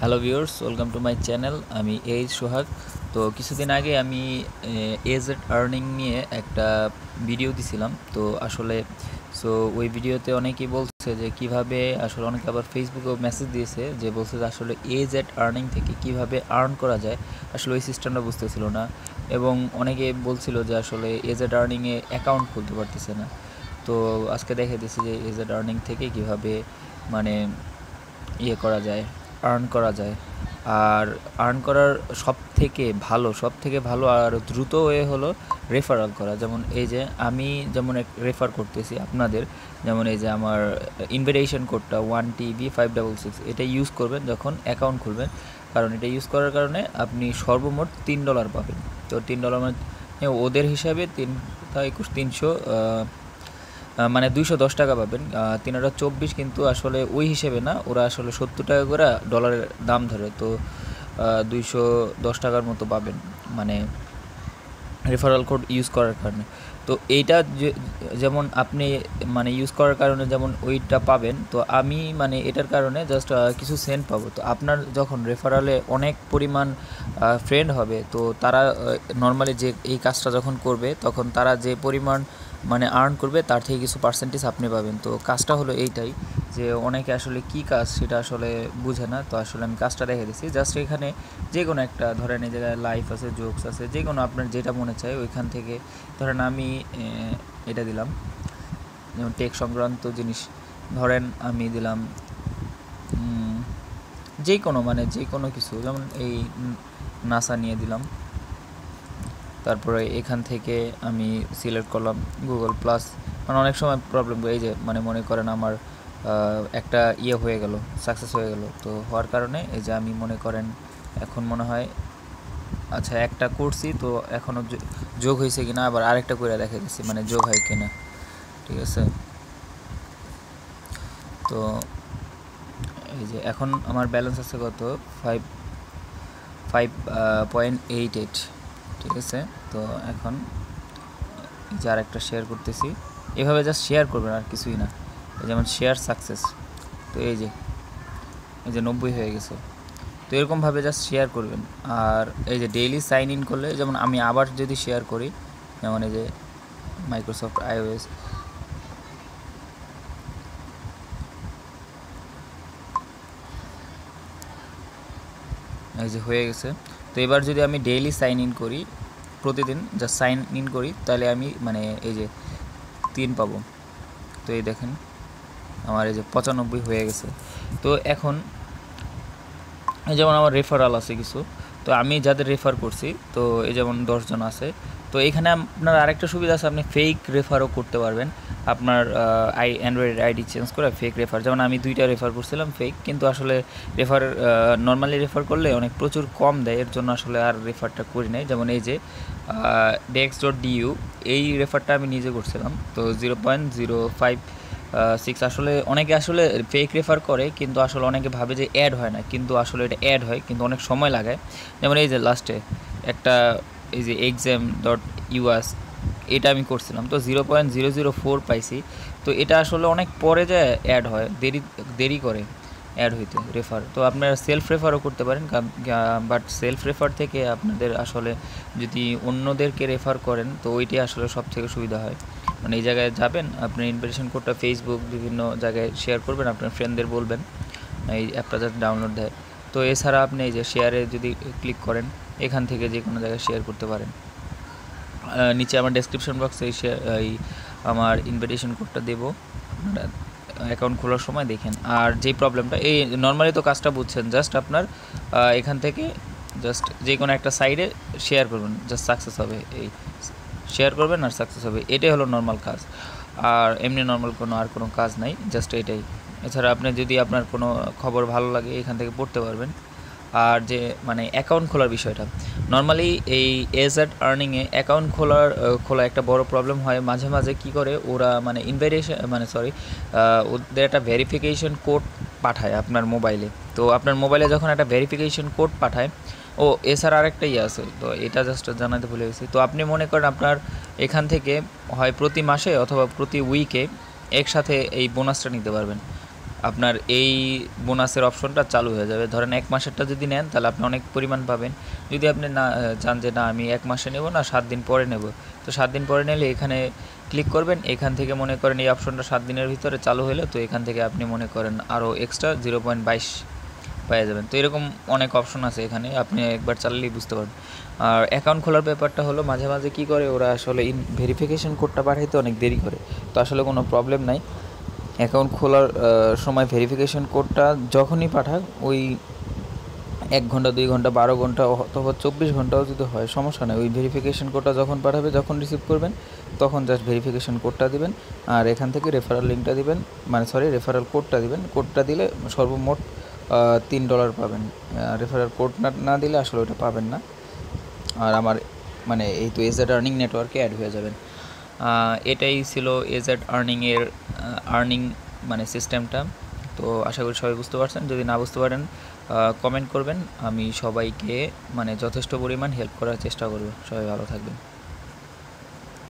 Hello viewers, welcome to my channel. আমি H সোহাগ। তো কিছুদিন আগে আমি এজেড আর্নিং নিয়ে একটা ভিডিও দিছিলাম। তো আসলে ওই ভিডিওতে অনেকেই বলছে যে কিভাবে আসলে, অনেকে আবার ফেসবুকেও মেসেজ দিয়েছে যে বলছে যে আসলে এজেড আর্নিং থেকে কিভাবে আর্ন করা যায়, আসলে ওই সিস্টেমটা বুঝতেছিল না। এবং অনেকে বলছিল যে আসলে এজেড আর্নিংয়ে অ্যাকাউন্ট খুলতে পারতেছে না। তো আজকে দেখে দিচ্ছি যে এজেড আর্নিং থেকে কিভাবে মানে করা যায়, আর্ন করা যায়। আর আর্ন করার সব থেকে ভালো আর দ্রুত ওয়ে হলো রেফারাল করা। যেমন এই যে আমি যেমন রেফার করতেছি আপনাদের, যেমন এই যে আমার ইনভিটেশন কোডটা 1TB566, এটা ইউজ করবেন যখন অ্যাকাউন্ট খুলবেন। কারণ এটা ইউজ করার কারণে আপনি সর্বমোট $3 পাবেন। তো $3 মানে ওদের হিসাবে 3 × 300 মানে 210 টাকা পাবেন। 3/24, কিন্তু আসলে ওই হিসেবে না, ওরা আসলে 70 টাকা করে ডলারের দাম ধরে। তো 210 টাকার মতো পাবেন মানে রেফারাল কোড ইউজ করার কারণে। তো এইটা যেমন আপনি মানে ইউজ করার কারণে যেমন ওইটা পাবেন, তো আমি মানে এটার কারণে জাস্ট কিছু সেন্ট পাবো। তো আপনার যখন রেফারালে অনেক পরিমাণ ফ্রেন্ড হবে, তো তারা নর্মালি যে এই কাজটা যখন করবে, তখন তারা যে পরিমাণ মানে আর্ন করবে তার থেকে কিছু পার্সেন্টেজ আপনি পাবেন। তো কাজটা হলো এইটাই, যে অনেকে আসলে কি কাজ সেটা আসলে বুঝে না। তো আসলে আমি কাজটা দেখে দিচ্ছি। জাস্ট এখানে যে কোনো একটা ধরেন, এই জায়গায় লাইফ আছে, জোকস আছে, যে কোনো আপনার যেটা মনে চায় ওইখান থেকে ধরেন আমি এটা দিলাম, যেমন টেক সংক্রান্ত জিনিস ধরেন আমি দিলাম যে কোনো কিছু, যেমন এই নাসা নিয়ে দিলাম। তারপরে এখান থেকে আমি সিলেক্ট করলাম গুগল প্লাস। মানে অনেক সময় প্রবলেম, এই যে মানে মনে করেন আমার একটা হয়ে গেল, সাকসেস হয়ে গেল। তো হওয়ার কারণে এই যে আমি মনে করেন এখন মনে হয় আচ্ছা একটা করছি, তো এখনও যোগ হয়েছে কিনা আবার আরেকটা করে দেখা দিচ্ছি, মানে যোগ হয় কিনা। ঠিক আছে, তো এই যে এখন আমার ব্যালেন্স আছে কত, 5.88। ঠিক আছে, তো এখন যে আরেকটা শেয়ার করতেছি, এভাবে জাস্ট শেয়ার করবেন আর কিছুই না। যেমন শেয়ার সাকসেস, তো এই যে 90 হয়ে গেছে। তো এরকমভাবে জাস্ট শেয়ার করবেন। আর এই যে ডেইলি সাইন ইন করলে, যেমন আমি আবার যদি শেয়ার করি, যেমন এই যে মাইক্রোসফট iOS, এই যে হয়ে গেছে। তো এবার যদি আমি ডেইলি সাইন ইন করি, প্রতিদিন জাস্ট সাইন ইন করি, তাহলে আমি মানে এই যে 3 পাবো। তো এই দেখেন আমার এই যে 95 হয়ে গেছে। তো এখন যেমন আমার রেফারাল আছে কিছু, তো আমি যাদের রেফার করছি, তো এই যেমন 10 জন আছে। তো এখানে আপনার আরেকটা সুবিধা আছে, আপনি ফেক রেফারও করতে পারবেন। আপনার অ্যান্ড্রয়েড আইডি চেঞ্জ করে ফেক রেফার, যেমন আমি 2টা রেফার করছিলাম ফেক, কিন্তু আসলে রেফার নর্মালি রেফার করলে অনেক প্রচুর কম দেয়, এর জন্য আসলে আর রেফারটা করি নাই। যেমন এই যে dex.du, এই রেফারটা আমি নিজে করছিলাম। তো 0.056 আসলে অনেকে আসলে ফেক রেফার করে, কিন্তু আসলে অনেকে ভাবে যে অ্যাড হয় না, কিন্তু আসলে এটা অ্যাড হয়, কিন্তু অনেক সময় লাগায়। যেমন এই যে লাস্টে একটা এই যে exam.us, এটা আমি করছিলাম, তো 0.004 পাইছি। তো এটা আসলে অনেক পরে যায় অ্যাড হয়, দেরি করে অ্যাড হইতে রেফার। তো আপনারা সেলফ রেফারও করতে পারেন, বাট সেলফ রেফার থেকে আপনাদের আসলে যদি অন্যদেরকে রেফার করেন, তো ওইটাই আসলে সব থেকে সুবিধা হয়। মানে এই জায়গায় যাবেন, আপনার ইনভিটেশন কোডটা ফেসবুক বিভিন্ন জায়গায় শেয়ার করবেন, আপনার ফ্রেন্ডদের বলবেন এই অ্যাপটা যাতে ডাউনলোড দেয়। তো এছাড়া আপনি এই যে শেয়ারে যদি ক্লিক করেন, এখান থেকে যে কোনো জায়গায় শেয়ার করতে পারেন। নিচে আমার ডেসক্রিপশন বক্সে এই আমার ইনভিটেশন কোডটা দেবো, আপনারা অ্যাকাউন্ট খোলার সময় দেখেন। আর যেই প্রবলেমটা, এই নর্মালি তো কাজটা বুঝছেন, জাস্ট আপনার এখান থেকে জাস্ট যে কোনো একটা সাইডে শেয়ার করবেন, জাস্ট সাকসেস হবে। এই শেয়ার করবেন আর সাকসেস হবে, এটাই হলো নর্মাল কাজ। আর এমনি নর্মাল কোনো কাজ নাই, জাস্ট এটাই। এছাড়া আপনি যদি আপনার কোনো খবর ভালো লাগে এখান থেকে পড়তে পারবেন। আর যে মানে অ্যাকাউন্ট খোলার বিষয়টা, নর্মালি এই এজেড আর্নিংয়ে অ্যাকাউন্ট খোলা একটা বড় প্রবলেম হয়। মাঝে মাঝে কী করে ওরা মানে ইনভাইটেশন মানে সরি ওদের একটা ভেরিফিকেশন কোড পাঠায় আপনার মোবাইলে। তো আপনার মোবাইলে যখন একটা ভেরিফিকেশন কোড পাঠায়, এছাড়া আরেকটা আছে, তো এটা জাস্ট জানাতে ভুলে গেছি। তো আপনি মনে করেন আপনার এখান থেকে হয় প্রতি মাসে অথবা প্রতি উইকে একসাথে এই বোনাসটা নিতে পারবেন। আপনার এই বোনাসের অপশনটা চালু হয়ে যাবে। ধরেন 1 মাসেরটা যদি নেন তাহলে আপনি অনেক পরিমাণ পাবেন। যদি আপনি না চান যে না আমি 1 মাসে নেব না 7 দিন পরে নেব, তো 7 দিন পরে নিলে এখানে ক্লিক করবেন। এখান থেকে মনে করেন এই অপশনটা 7 দিনের ভিতরে চালু হলে তো এখান থেকে আপনি মনে করেন আরও এক্সট্রা 0.22 পেয়ে যাবেন। তো এরকম অনেক অপশন আছে এখানে, আপনি একবার চালালেই বুঝতে পারবেন। আর অ্যাকাউন্ট খোলার ব্যাপারটা হলো মাঝে মাঝে কী করে ওরা আসলে ভেরিফিকেশন কোডটা পাঠাইতে অনেক দেরি করে, তো আসলে কোনো প্রবলেম নাই। অ্যাকাউন্ট খোলার সময় ভেরিফিকেশন কোডটা যখনই পাঠাক, ওই 1 ঘন্টা 2 ঘন্টা 12 ঘন্টা অথবা 24 ঘন্টাও যদি হয় সমস্যা নেই। ওই ভেরিফিকেশন কোডটা যখন পাঠাবে, যখন রিসিভ করবেন তখন জাস্ট ভেরিফিকেশন কোডটা দিবেন, আর এখান থেকে রেফারেল লিঙ্কটা দিবেন, রেফারেল কোডটা দিবেন। কোডটা দিলে সর্বমোট $3 পাবেন। রেফারেল কোড না দিলে আসলে ওটা পাবেন না। আর আমার এই তো এজেড আর্নিং নেটওয়ার্কে অ্যাড হয়ে যাবেন। এটাই ছিল এজেড আর্নিংয়ের আর্নিং সিস্টেমটা। তো আশা করি সবাই বুঝতে পারছেন। যদি না বুঝতে পারেন কমেন্ট করবেন, আমি সবাইকে যথেষ্ট পরিমাণ হেল্প করার চেষ্টা করব। সবাই ভালো থাকবেন।